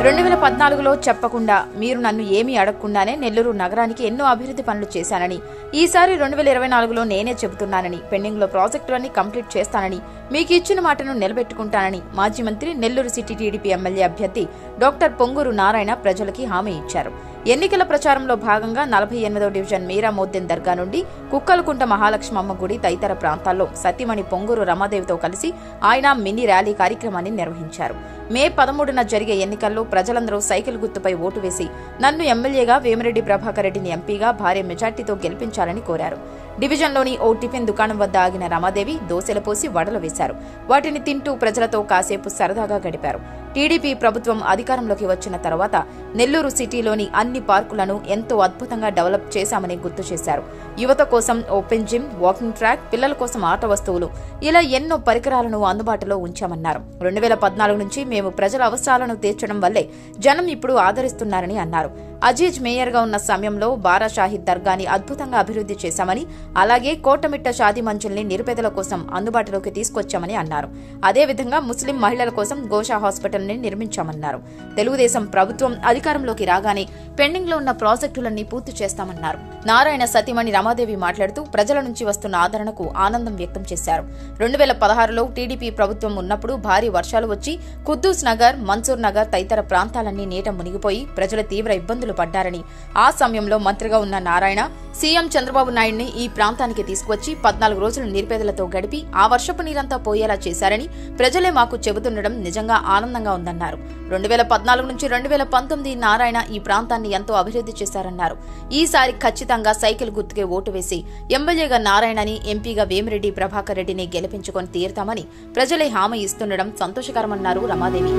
2014లో చెప్పకుండా మీరు నన్ను ఏమీ అడగకుండానే నెల్లూరు నగరానికి ఎన్నో అభివృద్ధి పనులు చేశానని, ఈసారి 2024లో నేనే చెబుతున్నానని, పెండింగ్లో ప్రాజెక్టులన్నీ కంప్లీట్ చేస్తానని, మీకు ఇచ్చిన మాటను నిలబెట్టుకుంటానని మాజీ మంత్రి నెల్లూరు సిటీ టీడీపీ ఎమ్మెల్యే అభ్యర్థి డాక్టర్ పొంగూరు నారాయణ ప్రజలకి హామీ ఇచ్చారు. ఎన్నికల ప్రచారంలో భాగంగా 48వ డివిజన్ మీరామోద్దెన్ దర్గా నుండి కుక్కలకుంట మహాలక్ష్మమ్మ గుడి తదితర ప్రాంతాల్లో సతీమణి పొంగూరు రమాదేవితో కలిసి ఆయన మినీ ర్యాలీ కార్యక్రమాన్ని నిర్వహించారు. మే 13న జరిగే ఎన్నికల్లో ప్రజలందరూ సైకిల్ గుర్తుపై ఓటు వేసి నన్ను ఎమ్మెల్యేగా, వేమిరెడ్డి ప్రభాకర్ రెడ్డిని ఎంపీగా భారీ మెజార్టీతో గెలిపించాలని కోరారు. డివిజన్లోని ఓ టిఫిన్ దుకాణం వద్ద ఆగిన రమాదేవి దోశలు పోసి వడలు వేశారు. వాటిని తింటూ ప్రజలతో కాసేపు సరదాగా గడిపారు. టీడీపీ ప్రభుత్వం అధికారంలోకి వచ్చిన తర్వాత నెల్లూరు సిటీలోని అన్ని పార్కులను ఎంతో అద్భుతంగా డెవలప్ చేశామని గుర్తు చేశారు. యువత కోసం ఓపెన్ జిమ్, వాకింగ్ ట్రాక్, పిల్లల కోసం ఆట వస్తువులు, ఇలా ఎన్నో పరికరాలను అందుబాటులో ఉంచామన్నారు. 2014 నుంచి మేము ప్రజల అవసరాలను తీర్చడం వల్లే జనం ఇప్పుడు ఆదరిస్తున్నారని అన్నారు. అజీజ్ మేయర్గా ఉన్న సమయంలో బారా షాహిద్ దర్గాని అద్భుతంగా అభివృద్ధి చేశామని, అలాగే కోటమిట్ట షాదీ మంచుల్ని నిరుపేదల కోసం అందుబాటులోకి తీసుకొచ్చామని అన్నారు. అదేవిధంగా ముస్లిం మహిళల కోసం గోషా హాస్పిటల్ని నిర్మించామన్నారు. తెలుగుదేశం ప్రభుత్వం అధికారంలోకి రాగానే పెండింగ్ లో ఉన్న ప్రాజెక్టులన్నీ పూర్తి చేస్తామన్నారు. నారాయణ సతీమణి రమాదేవి మాట్లాడుతూ ప్రజల నుంచి వస్తున్న ఆదరణకు ఆనందం వ్యక్తం చేశారు. 2016లో టీడీపీ ప్రభుత్వం ఉన్నప్పుడు భారీ వర్షాలు వచ్చి కుద్దూస్ నగర్, మన్సూర్ నగర్ తదితర ప్రాంతాలన్నీ నీట మునిగిపోయి ప్రజలు తీవ్ర ఇబ్బందులు పడ్డారని, ఆ సమయంలో మంత్రిగా ఉన్న నారాయణ సీఎం చంద్రబాబు నాయుడిని ఈ ప్రాంతానికి తీసుకువచ్చి 14 రోజులు నిరుపేదలతో గడిపి ఆ వర్షపు నీరంతా పోయేలా చేశారని ప్రజలే మాకు చెబుతుండడం నిజంగా ఆనందంగా ఉందన్నారు. 2014 నుంచి 2019 నారాయణ ఈ ప్రాంతాన్ని ఎంతో అభివృద్ధి చేశారన్నారు. ఈసారి ఖచ్చితంగా సైకిల్ గుర్తుకే ఓటు వేసి ఎమ్మెల్యేగా నారాయణని, ఎంపీగా వేమిరెడ్డి ప్రభాకర్ రెడ్డిని గెలిపించుకొని తీరుతామని ప్రజలే హామీ ఇస్తుండడం సంతోషకరమన్నారు రమాదేవి.